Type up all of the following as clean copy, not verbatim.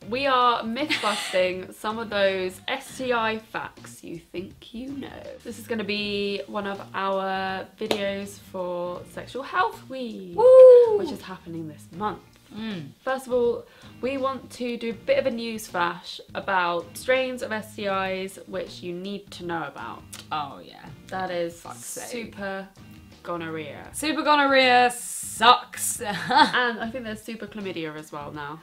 We are myth-busting some of those STI facts you think you know. This is going to be one of our videos for Sexual Health Week, Woo! which is happening this month. First of all, we want to do a bit of a news flash about strains of STIs which you need to know about. Oh yeah. That is sake. super gonorrhea. Super gonorrhea sucks. And I think there's super chlamydia as well now.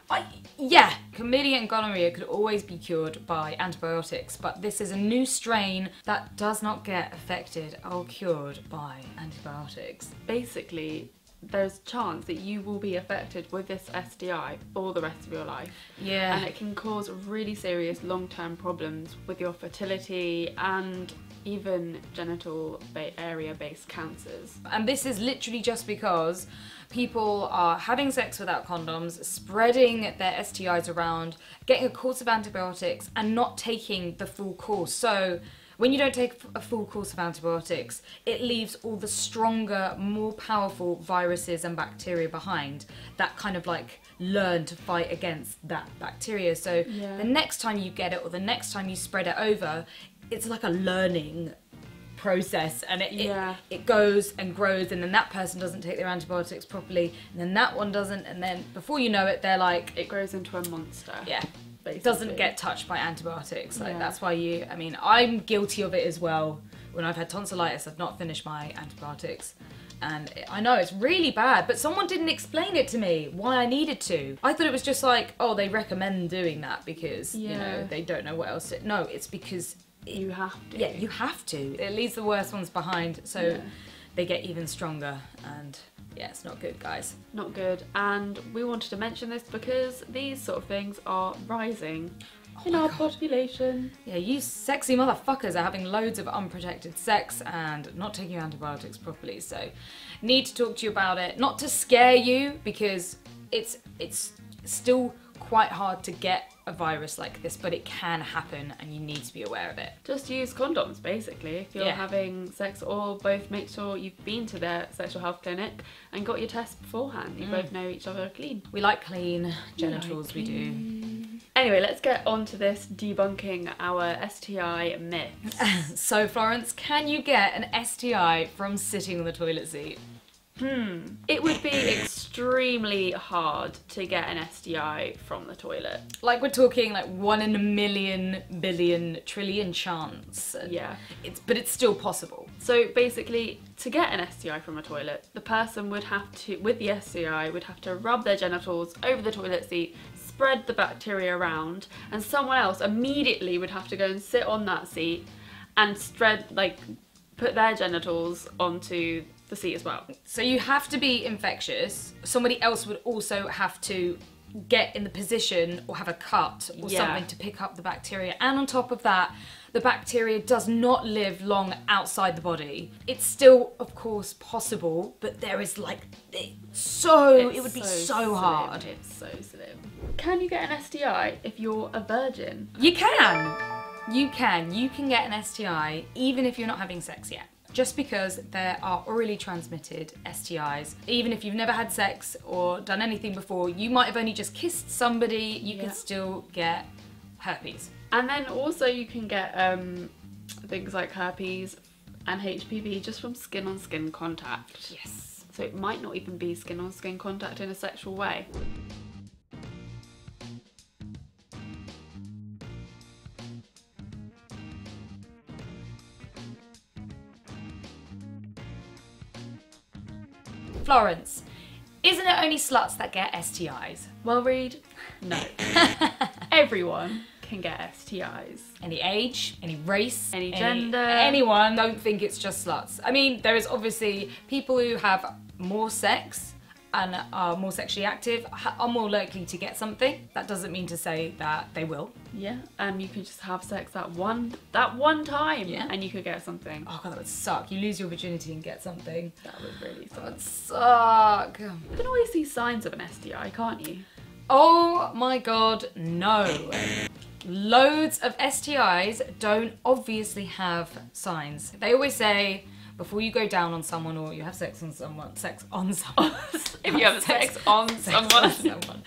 Yeah, chlamydia and gonorrhea could always be cured by antibiotics, but this is a new strain that does not get affected or cured by antibiotics. Basically, there's a chance that you will be affected with this STI for the rest of your life. Yeah. And it can cause really serious long-term problems with your fertility and even genital area-based cancers. And this is literally just because people are having sex without condoms, spreading their STIs around, getting a course of antibiotics and not taking the full course. So when you don't take a full course of antibiotics, it leaves all the stronger, more powerful viruses and bacteria behind that kind of like learn to fight against that bacteria. So the next time you get it or the next time you spread it over, it's like a learning process, and it goes and grows, and then that person doesn't take their antibiotics properly, and then that one doesn't, and then before you know it, they're like... It grows into a monster. Yeah. Basically. It doesn't get touched by antibiotics. Like that's why I mean, I'm guilty of it as well. When I've had tonsillitis, I've not finished my antibiotics. And I know it's really bad, but someone didn't explain it to me why I needed to. I thought it was just like, oh, they recommend doing that because, you know, they don't know what else to... No, it's because... You have to. Yeah, you have to. It leaves the worst ones behind, so they get even stronger, and yeah, it's not good, guys. Not good. And we wanted to mention this because these sort of things are rising in our population. Yeah, you sexy motherfuckers are having loads of unprotected sex and not taking your antibiotics properly, so need to talk to you about it. Not to scare you, because it's still quite hard to get a virus like this, but it can happen and you need to be aware of it. Just use condoms, basically, if you're having sex, or both make sure you've been to their sexual health clinic and got your test beforehand. You both know each other are clean. We like clean genitals, we do. Anyway, let's get on to this debunking our STI myths. So Florence, can you get an STI from sitting on the toilet seat? It would be extremely hard to get an STI from the toilet. Like we're talking like 1 in a million, billion, trillion chance. Yeah. But it's still possible. So basically, to get an STI from a toilet, the person would have to, with the STI, would have to rub their genitals over the toilet seat, spread the bacteria around, and someone else immediately would have to go and sit on that seat and put their genitals onto the seat as well. So you have to be infectious. Somebody else would also have to get in the position or have a cut or something to pick up the bacteria. And on top of that, the bacteria does not live long outside the body. It's still, of course, possible, but there is like, it would be so hard. It's so slim. Can you get an STI if you're a virgin? You can. You can get an STI even if you're not having sex yet. Just because there are orally transmitted STIs. Even if you've never had sex or done anything before, you might have only just kissed somebody, you can still get herpes. And then also you can get things like herpes and HPV just from skin-on-skin contact. Yes. So it might not even be skin-on-skin contact in a sexual way. Florence, isn't it only sluts that get STIs? Well, Reed, no. Everyone can get STIs. Any age, any race, any gender. Anyone. Don't think it's just sluts. I mean, there is obviously people who have more sex and are more sexually active are more likely to get something. That doesn't mean to say that they will. Yeah, and you can just have sex that one time and you could get something. Oh god, that would suck. You lose your virginity and get something. That would really suck. That would suck. You can always see signs of an STI, can't you? Oh my god, no. Loads of STIs don't obviously have signs. They always say, before you go down on someone or you have sex on someone, If you have sex on someone.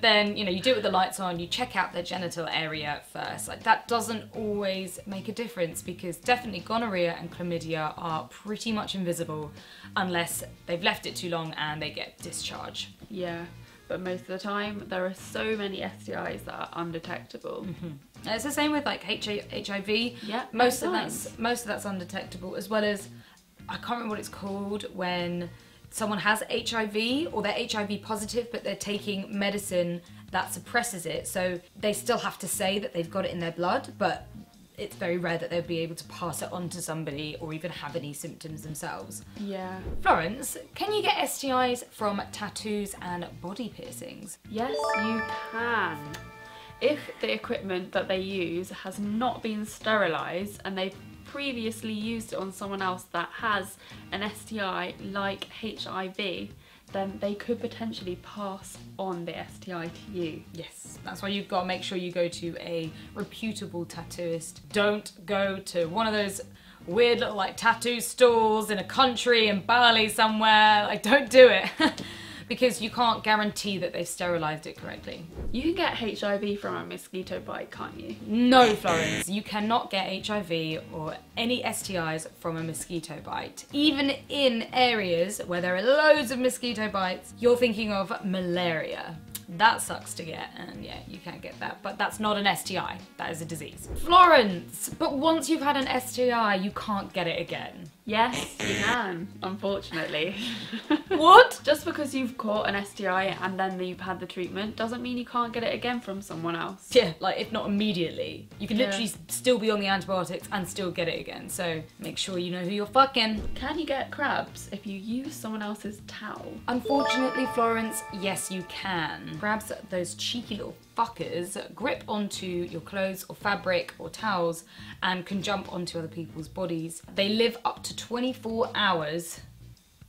Then, you know, you do it with the lights on, you check out their genital area first. Like, that doesn't always make a difference, because definitely gonorrhea and chlamydia are pretty much invisible unless they've left it too long and they get discharge. Yeah, but most of the time there are so many STIs that are undetectable. It's the same with like HIV. Yeah, most of that's undetectable, as well as, I can't remember what it's called, when someone has HIV or they're HIV positive but they're taking medicine that suppresses it, so they still have to say that they've got it in their blood, but it's very rare that they'll be able to pass it on to somebody or even have any symptoms themselves. Yeah. Florence, can you get STIs from tattoos and body piercings? Yes, you can. If the equipment that they use has not been sterilised and they've previously used it on someone else that has an STI like HIV, then they could potentially pass on the STI to you. Yes, that's why you've got to make sure you go to a reputable tattooist. Don't go to one of those weird little like tattoo stalls in a country in Bali somewhere. Like, don't do it. Because you can't guarantee that they've sterilised it correctly. You can get HIV from a mosquito bite, can't you? No, Florence, you cannot get HIV or any STIs from a mosquito bite. Even in areas where there are loads of mosquito bites, you're thinking of malaria. That sucks to get, and yeah, you can't get that, but that's not an STI, that is a disease. Florence, but once you've had an STI, you can't get it again. Yes, you can, unfortunately. What? Just because you've caught an STI and then you've had the treatment doesn't mean you can't get it again from someone else. Yeah, like if not immediately. You can literally still be on the antibiotics and still get it again, so make sure you know who you're fucking. Can you get crabs if you use someone else's towel? Unfortunately, Florence, yes you can. Crabs, those cheeky little fuckers, grip onto your clothes or fabric or towels and can jump onto other people's bodies. They live up to 24 hours,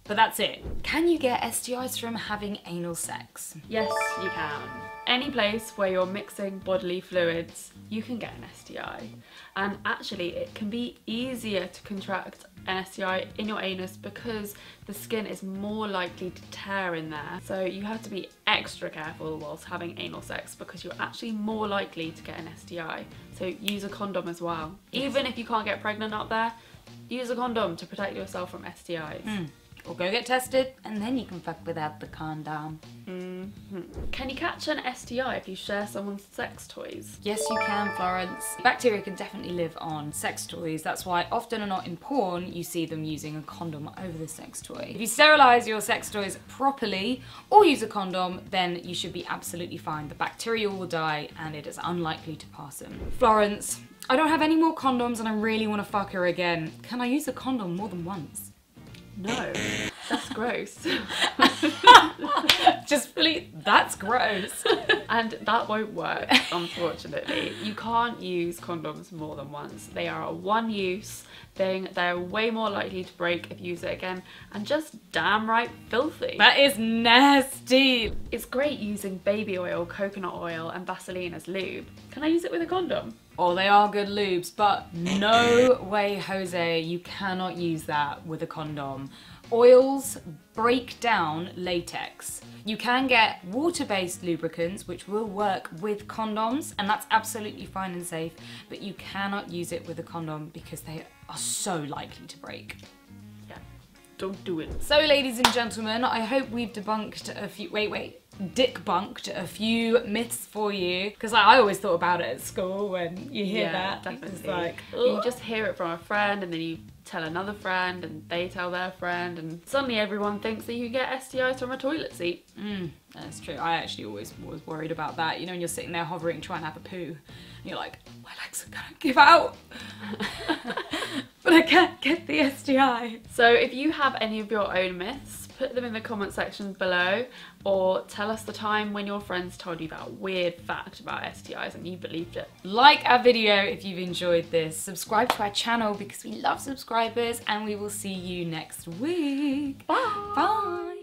but that's it. Can you get STIs from having anal sex? Yes, you can. Any place where you're mixing bodily fluids, you can get an STI. And actually, it can be easier to contract an STI in your anus because the skin is more likely to tear in there. So you have to be extra careful whilst having anal sex because you're actually more likely to get an STI. So use a condom as well. Even if you can't get pregnant up there, use a condom to protect yourself from STIs. Or go get tested and then you can fuck without the condom. Can you catch an STI if you share someone's sex toys? Yes, you can, Florence. Bacteria can definitely live on sex toys. That's why often or not in porn, you see them using a condom over the sex toy. If you sterilise your sex toys properly or use a condom, then you should be absolutely fine. The bacteria will die and it is unlikely to pass them. Florence, I don't have any more condoms and I really want to fuck her again. Can I use a condom more than once? No, that's gross. Just really, that's gross. And that won't work, unfortunately. You can't use condoms more than once. They are a one-use thing. They're way more likely to break if you use it again, and just damn right filthy. That is nasty. It's great using baby oil, coconut oil, and Vaseline as lube. Can I use it with a condom? Oh, they are good lubes, but no way, Jose, you cannot use that with a condom. Oils break down latex. You can get water-based lubricants, which will work with condoms, and that's absolutely fine and safe, but you cannot use it with a condom because they are so likely to break. Yeah, don't do it. So, ladies and gentlemen, I hope we've debunked a few, dick-bunked a few myths for you, because I always thought about it at school when you hear that. Definitely. It's like, you just hear it from a friend and then you tell another friend and they tell their friend and suddenly everyone thinks that you get STIs from a toilet seat. That's true. I actually always was worried about that. You know, when you're sitting there hovering trying to have a poo and you're like, my legs are gonna give out. But I can't get the STI. So if you have any of your own myths, put them in the comment section below, or tell us the time when your friends told you that weird fact about STIs and you believed it. Like our video if you've enjoyed this. Subscribe to our channel because we love subscribers, and we will see you next week. Bye! Bye!